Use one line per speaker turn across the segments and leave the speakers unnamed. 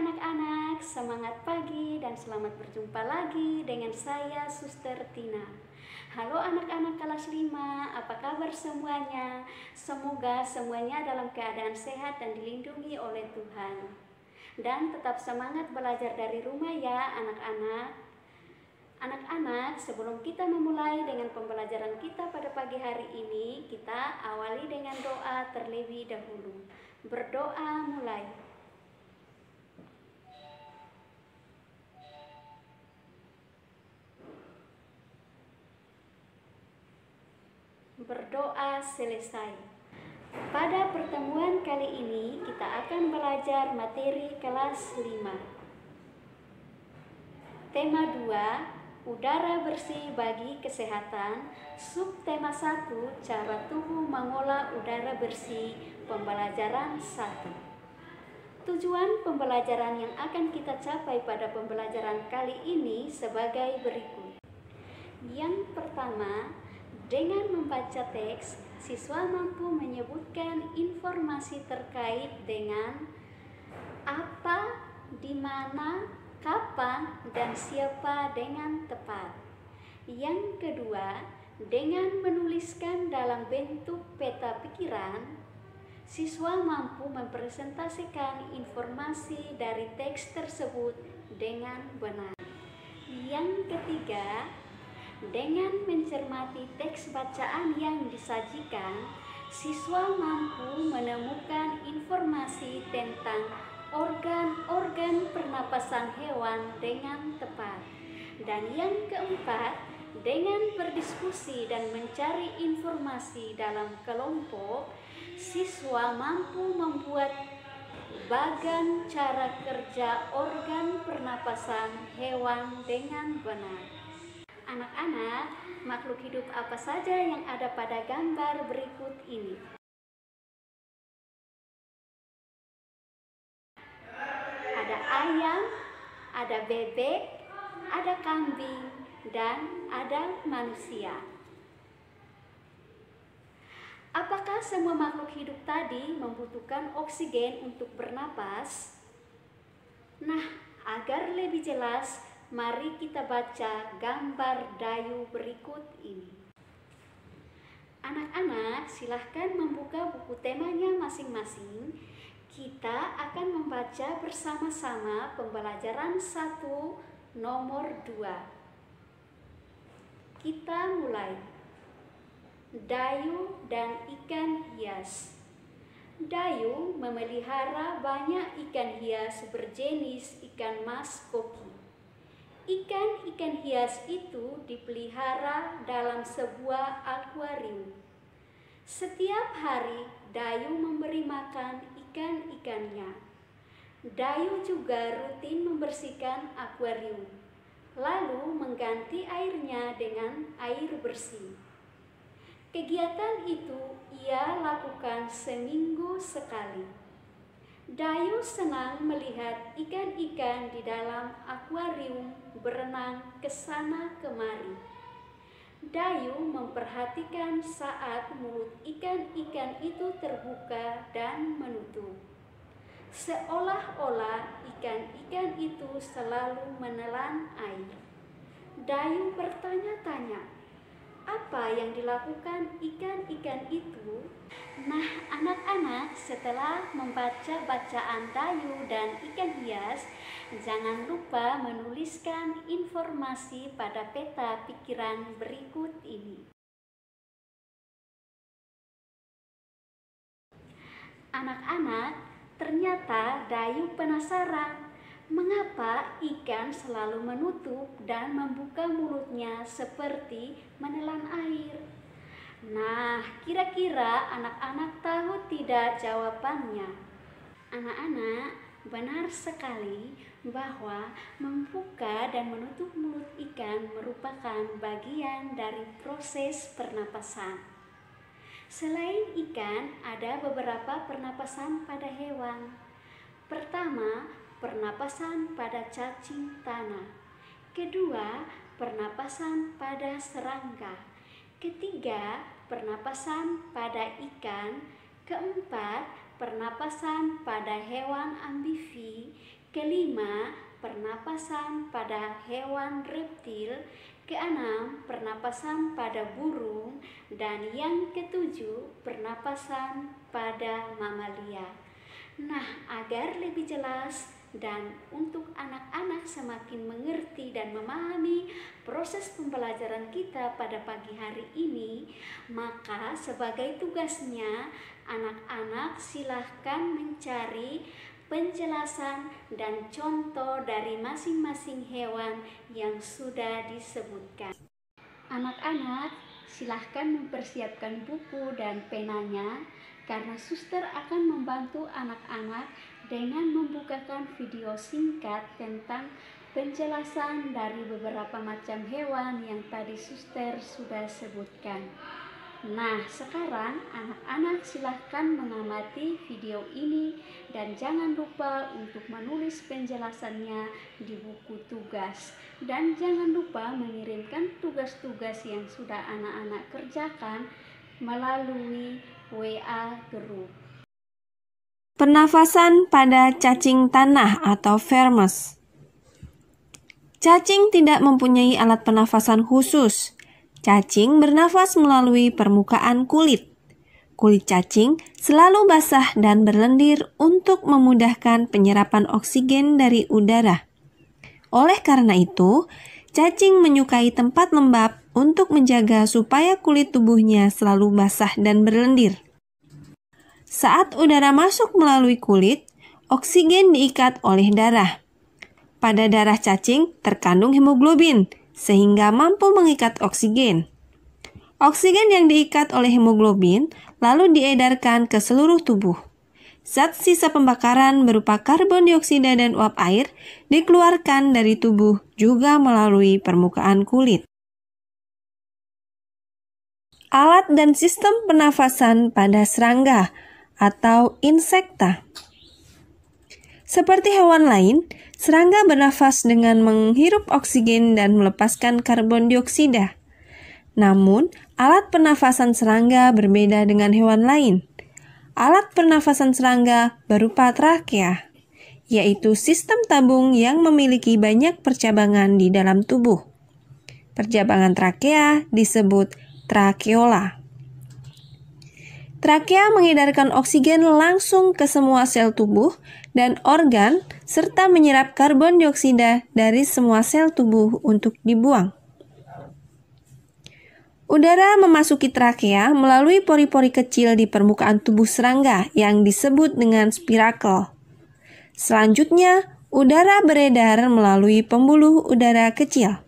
anak-anak, semangat pagi dan selamat berjumpa lagi dengan saya Suster Tina. Halo anak-anak kelas 5, apa kabar semuanya? Semoga semuanya dalam keadaan sehat dan dilindungi oleh Tuhan. Dan tetap semangat belajar dari rumah ya anak-anak. Anak-anak, sebelum kita memulai dengan pembelajaran kita pada pagi hari ini, kita awali dengan doa terlebih dahulu. Berdoa mulai. Berdoa selesai. Pada pertemuan kali ini kita akan belajar materi kelas 5. Tema 2, udara bersih bagi kesehatan. Subtema 1, cara tubuh mengolah udara bersih. Pembelajaran 1. Tujuan pembelajaran yang akan kita capai pada pembelajaran kali ini sebagai berikut. Yang pertama, dengan membaca teks, siswa mampu menyebutkan informasi terkait dengan apa, di mana, kapan, dan siapa dengan tepat. Yang kedua, dengan menuliskan dalam bentuk peta pikiran, siswa mampu mempresentasikan informasi dari teks tersebut dengan benar. Yang ketiga, dengan mencermati teks bacaan yang disajikan, siswa mampu menemukan informasi tentang organ-organ pernapasan hewan dengan tepat. Dan yang keempat, dengan berdiskusi dan mencari informasi dalam kelompok, siswa mampu membuat bagan cara kerja organ pernapasan hewan dengan benar. Anak-anak, makhluk hidup apa saja yang ada pada gambar berikut ini? Ada ayam, ada bebek, ada kambing, dan ada manusia. Apakah semua makhluk hidup tadi membutuhkan oksigen untuk bernapas? Nah, agar lebih jelas, mari kita baca gambar Dayu berikut ini. Anak-anak, silahkan membuka buku temanya masing-masing. Kita akan membaca bersama-sama pembelajaran 1 nomor 2. Kita mulai. Dayu dan ikan hias. Dayu memelihara banyak ikan hias berjenis ikan mas koki. Ikan-ikan hias itu dipelihara dalam sebuah akuarium. Setiap hari, Dayu memberi makan ikan-ikannya. Dayu juga rutin membersihkan akuarium, lalu mengganti airnya dengan air bersih. Kegiatan itu ia lakukan seminggu sekali. Dayu senang melihat ikan-ikan di dalam akuarium berenang ke sana kemari. Dayu memperhatikan saat mulut ikan-ikan itu terbuka dan menutup. Seolah-olah ikan-ikan itu selalu menelan air. Dayu bertanya-tanya, apa yang dilakukan ikan-ikan itu? Nah, anak-anak, setelah membaca bacaan Dayu dan ikan hias, jangan lupa menuliskan informasi pada peta pikiran berikut ini. Anak-anak, ternyata Dayu penasaran mengapa ikan selalu menutup dan membuka mulutnya seperti menelan air. Nah, kira-kira anak-anak tahu tidak jawabannya? Anak-anak, benar sekali bahwa membuka dan menutup mulut ikan merupakan bagian dari proses pernapasan. Selain ikan, ada beberapa pernapasan pada hewan. Pertama, pernapasan pada cacing tanah. Kedua, pernapasan pada serangga. Ketiga, pernapasan pada ikan. Keempat, pernapasan pada hewan amfibi. Kelima, pernapasan pada hewan reptil. Keenam, pernapasan pada burung. Dan yang ketujuh, pernapasan pada mamalia. Nah, agar lebih jelas dan untuk anak-anak semakin mengerti dan memahami proses pembelajaran kita pada pagi hari ini, maka sebagai tugasnya anak-anak silahkan mencari penjelasan dan contoh dari masing-masing hewan yang sudah disebutkan. Anak-anak, silahkan mempersiapkan buku dan penanya karena suster akan membantu anak-anak dengan membukakan video singkat tentang penjelasan dari beberapa macam hewan yang tadi suster sudah sebutkan. Nah, sekarang anak-anak silahkan mengamati video ini dan jangan lupa untuk menulis penjelasannya di buku tugas. Dan jangan lupa mengirimkan tugas-tugas yang sudah anak-anak kerjakan melalui WA Group.
Pernafasan pada cacing tanah atau vermes. Cacing tidak mempunyai alat pernafasan khusus. Cacing bernafas melalui permukaan kulit. Kulit cacing selalu basah dan berlendir untuk memudahkan penyerapan oksigen dari udara. Oleh karena itu, cacing menyukai tempat lembab untuk menjaga supaya kulit tubuhnya selalu basah dan berlendir. Saat udara masuk melalui kulit, oksigen diikat oleh darah. Pada darah cacing terkandung hemoglobin, sehingga mampu mengikat oksigen. Oksigen yang diikat oleh hemoglobin lalu diedarkan ke seluruh tubuh. Zat sisa pembakaran berupa karbon dioksida dan uap air dikeluarkan dari tubuh juga melalui permukaan kulit. Alat dan sistem pernafasan pada serangga atau insekta. Seperti hewan lain, serangga bernafas dengan menghirup oksigen dan melepaskan karbon dioksida. Namun, alat pernafasan serangga berbeda dengan hewan lain. Alat pernafasan serangga berupa trakea, yaitu sistem tabung yang memiliki banyak percabangan di dalam tubuh. Percabangan trakea disebut trakeola. Trakea mengedarkan oksigen langsung ke semua sel tubuh dan organ, serta menyerap karbon dioksida dari semua sel tubuh untuk dibuang. Udara memasuki trakea melalui pori-pori kecil di permukaan tubuh serangga yang disebut dengan spirakel. Selanjutnya, udara beredar melalui pembuluh udara kecil.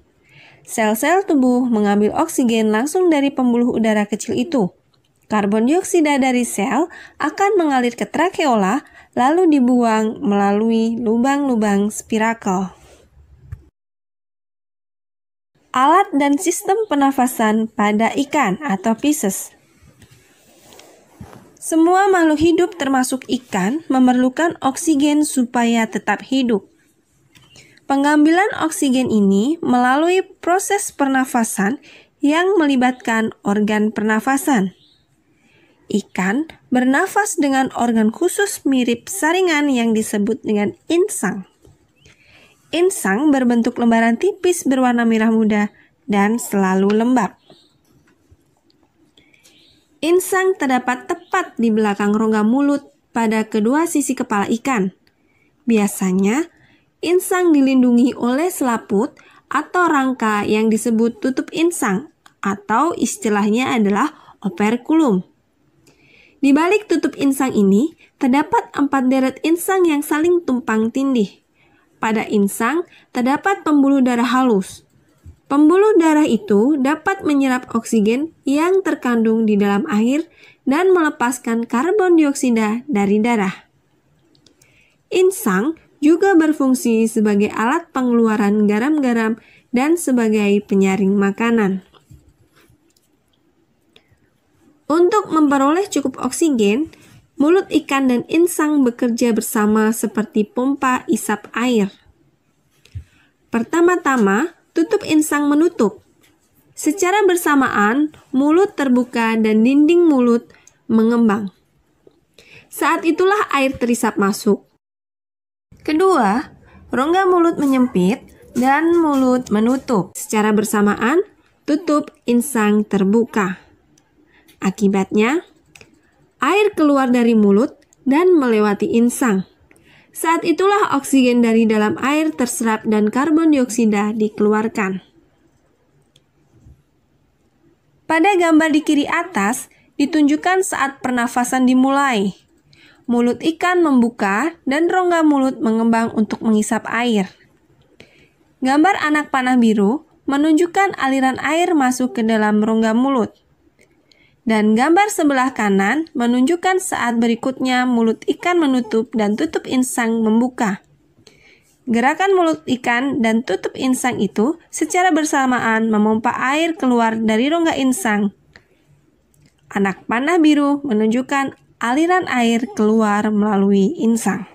Sel-sel tubuh mengambil oksigen langsung dari pembuluh udara kecil itu. Karbon dioksida dari sel akan mengalir ke trakeola lalu dibuang melalui lubang-lubang spirakel. Alat dan sistem pernafasan pada ikan atau Pisces. Semua makhluk hidup termasuk ikan memerlukan oksigen supaya tetap hidup. Pengambilan oksigen ini melalui proses pernafasan yang melibatkan organ pernafasan. Ikan bernafas dengan organ khusus mirip saringan yang disebut dengan insang. Insang berbentuk lembaran tipis berwarna merah muda dan selalu lembab. Insang terdapat tepat di belakang rongga mulut pada kedua sisi kepala ikan. Biasanya, insang dilindungi oleh selaput atau rangka yang disebut tutup insang atau istilahnya adalah operculum. Di balik tutup insang ini, terdapat 4 deret insang yang saling tumpang tindih. Pada insang, terdapat pembuluh darah halus. Pembuluh darah itu dapat menyerap oksigen yang terkandung di dalam air dan melepaskan karbon dioksida dari darah. Insang juga berfungsi sebagai alat pengeluaran garam-garam dan sebagai penyaring makanan. Untuk memperoleh cukup oksigen, mulut ikan dan insang bekerja bersama seperti pompa isap air. Pertama-tama, tutup insang menutup. Secara bersamaan, mulut terbuka dan dinding mulut mengembang. Saat itulah air terisap masuk. Kedua, rongga mulut menyempit dan mulut menutup. Secara bersamaan, tutup insang terbuka. Akibatnya, air keluar dari mulut dan melewati insang. Saat itulah oksigen dari dalam air terserap dan karbon dioksida dikeluarkan. Pada gambar di kiri atas, ditunjukkan saat pernafasan dimulai. Mulut ikan membuka dan rongga mulut mengembang untuk menghisap air. Gambar anak panah biru menunjukkan aliran air masuk ke dalam rongga mulut. Dan gambar sebelah kanan menunjukkan saat berikutnya mulut ikan menutup dan tutup insang membuka. Gerakan mulut ikan dan tutup insang itu secara bersamaan memompa air keluar dari rongga insang. Anak panah biru menunjukkan aliran air keluar melalui insang.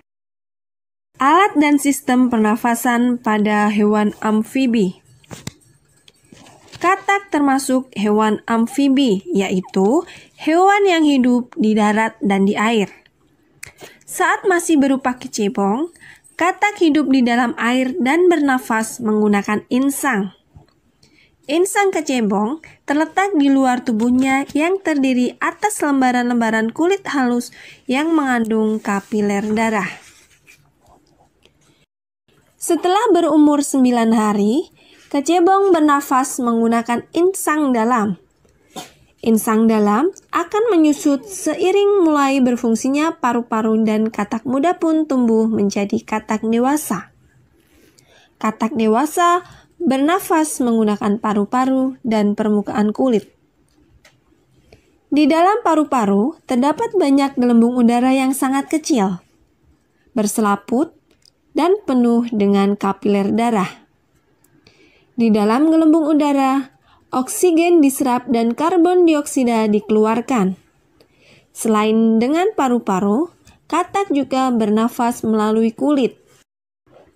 Alat dan sistem pernafasan pada hewan amfibi. Katak termasuk hewan amfibi, yaitu hewan yang hidup di darat dan di air. Saat masih berupa kecebong, katak hidup di dalam air dan bernafas menggunakan insang. Insang kecebong terletak di luar tubuhnya yang terdiri atas lembaran-lembaran kulit halus yang mengandung kapiler darah. Setelah berumur 9 hari, kecebong bernafas menggunakan insang dalam. Insang dalam akan menyusut seiring mulai berfungsinya paru-paru dan katak muda pun tumbuh menjadi katak dewasa. Katak dewasa bernafas menggunakan paru-paru dan permukaan kulit. Di dalam paru-paru terdapat banyak gelembung udara yang sangat kecil, berselaput, dan penuh dengan kapiler darah. Di dalam gelembung udara, oksigen diserap dan karbon dioksida dikeluarkan. Selain dengan paru-paru, katak juga bernafas melalui kulit.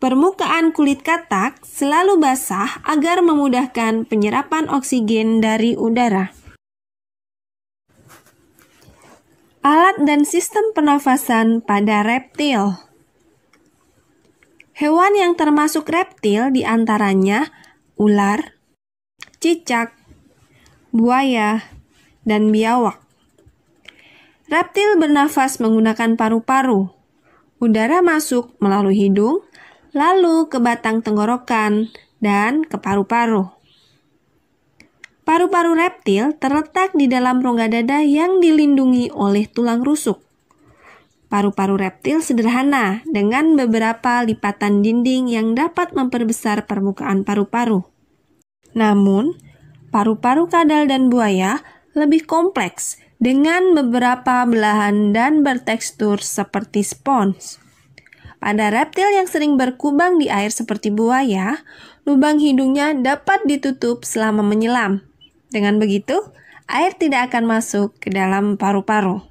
Permukaan kulit katak selalu basah agar memudahkan penyerapan oksigen dari udara. Alat dan sistem pernafasan pada reptil. Hewan yang termasuk reptil diantaranya ular, cicak, buaya, dan biawak. Reptil bernafas menggunakan paru-paru. Udara masuk melalui hidung, lalu ke batang tenggorokan, dan ke paru-paru. Paru-paru reptil terletak di dalam rongga dada yang dilindungi oleh tulang rusuk. Paru-paru reptil sederhana dengan beberapa lipatan dinding yang dapat memperbesar permukaan paru-paru. Namun, paru-paru kadal dan buaya lebih kompleks dengan beberapa belahan dan bertekstur seperti spons. Pada reptil yang sering berkubang di air seperti buaya, lubang hidungnya dapat ditutup selama menyelam. Dengan begitu, air tidak akan masuk ke dalam paru-paru.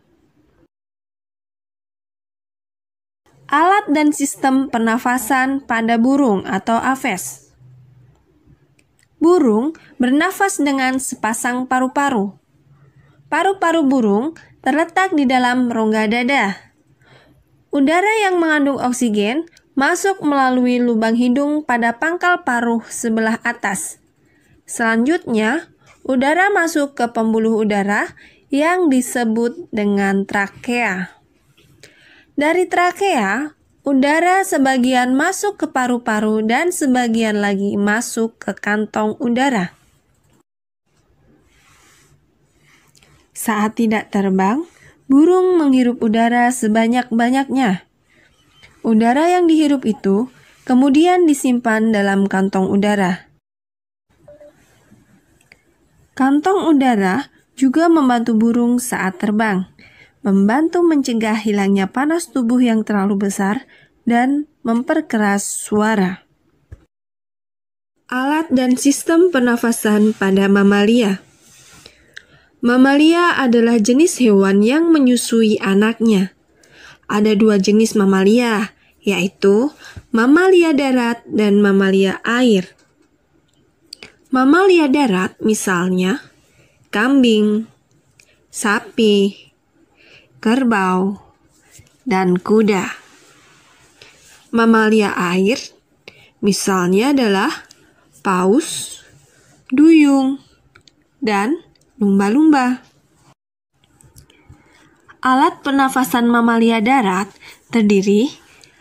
Alat dan sistem pernafasan pada burung atau aves. Burung bernafas dengan sepasang paru-paru. Paru-paru burung terletak di dalam rongga dada. Udara yang mengandung oksigen masuk melalui lubang hidung pada pangkal paruh sebelah atas. Selanjutnya, udara masuk ke pembuluh udara yang disebut dengan trakea. Dari trakea, udara sebagian masuk ke paru-paru dan sebagian lagi masuk ke kantong udara. Saat tidak terbang, burung menghirup udara sebanyak-banyaknya. Udara yang dihirup itu kemudian disimpan dalam kantong udara. Kantong udara juga membantu burung saat terbang, membantu mencegah hilangnya panas tubuh yang terlalu besar dan memperkeras suara. Alat dan sistem pernafasan pada mamalia. Mamalia adalah jenis hewan yang menyusui anaknya. Ada 2 jenis mamalia, yaitu mamalia darat dan mamalia air. Mamalia darat misalnya kambing, sapi, kerbau, dan kuda. mamalia air, misalnya adalah paus, duyung, dan lumba-lumba. Alat pernafasan mamalia darat terdiri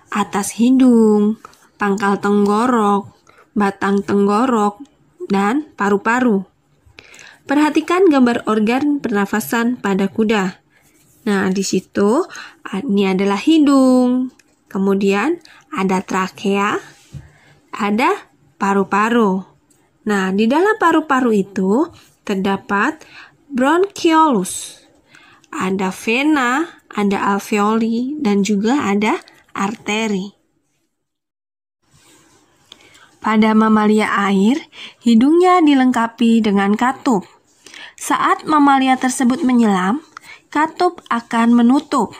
atas hidung, pangkal tenggorok, batang tenggorok, dan paru-paru. Perhatikan gambar organ pernafasan pada kuda. Nah, di situ ini adalah hidung, kemudian ada trakea, ada paru-paru. Nah, di dalam paru-paru itu terdapat bronchiolus, ada vena, ada alveoli, dan juga ada arteri. Pada mamalia air, hidungnya dilengkapi dengan katup. Saat mamalia tersebut menyelam, katup akan menutup.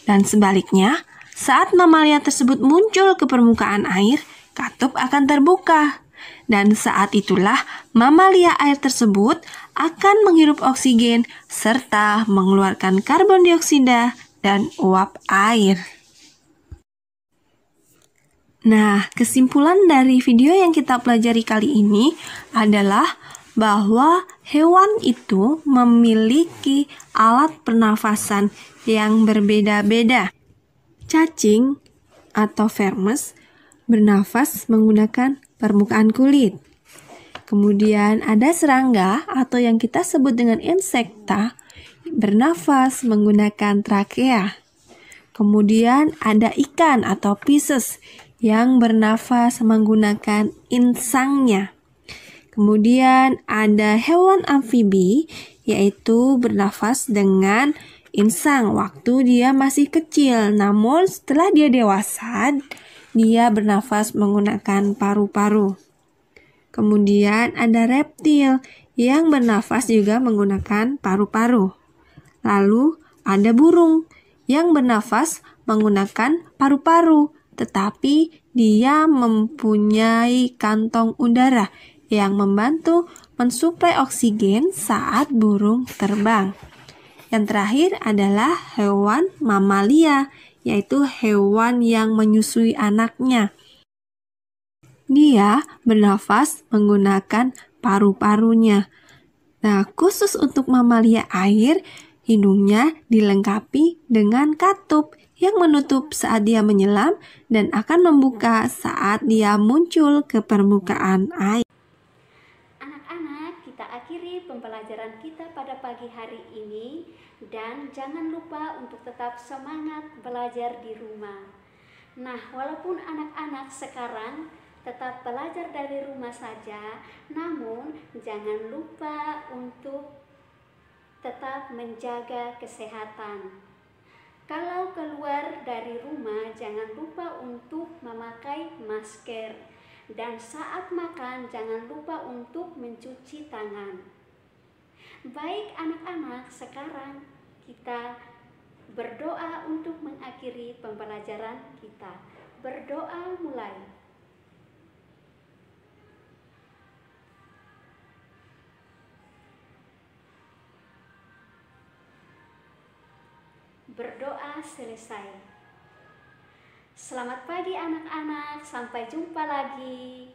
Dan sebaliknya, saat mamalia tersebut muncul ke permukaan air, katup akan terbuka. Dan saat itulah mamalia air tersebut akan menghirup oksigen serta mengeluarkan karbon dioksida dan uap air. Nah, kesimpulan dari video yang kita pelajari kali ini adalah bahwa hewan itu memiliki alat pernafasan yang berbeda-beda. Cacing atau vermes bernafas menggunakan permukaan kulit. Kemudian ada serangga atau yang kita sebut dengan insekta bernafas menggunakan trakea. Kemudian ada ikan atau Pisces yang bernafas menggunakan insangnya. Kemudian ada hewan amfibi yaitu bernafas dengan insang waktu dia masih kecil. Namun setelah dia dewasa, dia bernafas menggunakan paru-paru. Kemudian ada reptil yang bernafas juga menggunakan paru-paru. Lalu ada burung yang bernafas menggunakan paru-paru, tetapi dia mempunyai kantong udara yang membantu mensuplai oksigen saat burung terbang. Yang terakhir adalah hewan mamalia, yaitu hewan yang menyusui anaknya. Dia bernafas menggunakan paru-parunya. Nah, khusus untuk mamalia air, hidungnya dilengkapi dengan katup yang menutup saat dia menyelam dan akan membuka saat dia muncul ke permukaan air.
Anak-anak, kita akhiri pembelajaran kita pada pagi hari ini dan jangan lupa untuk tetap semangat belajar di rumah. Nah, walaupun anak-anak sekarang tetap belajar dari rumah saja, namun jangan lupa untuk tetap menjaga kesehatan. Kalau keluar dari rumah, jangan lupa untuk memakai masker. Dan saat makan, jangan lupa untuk mencuci tangan. Baik anak-anak, sekarang kita berdoa untuk mengakhiri pembelajaran kita. Berdoa mulai. Berdoa selesai. Selamat pagi anak-anak, sampai jumpa lagi.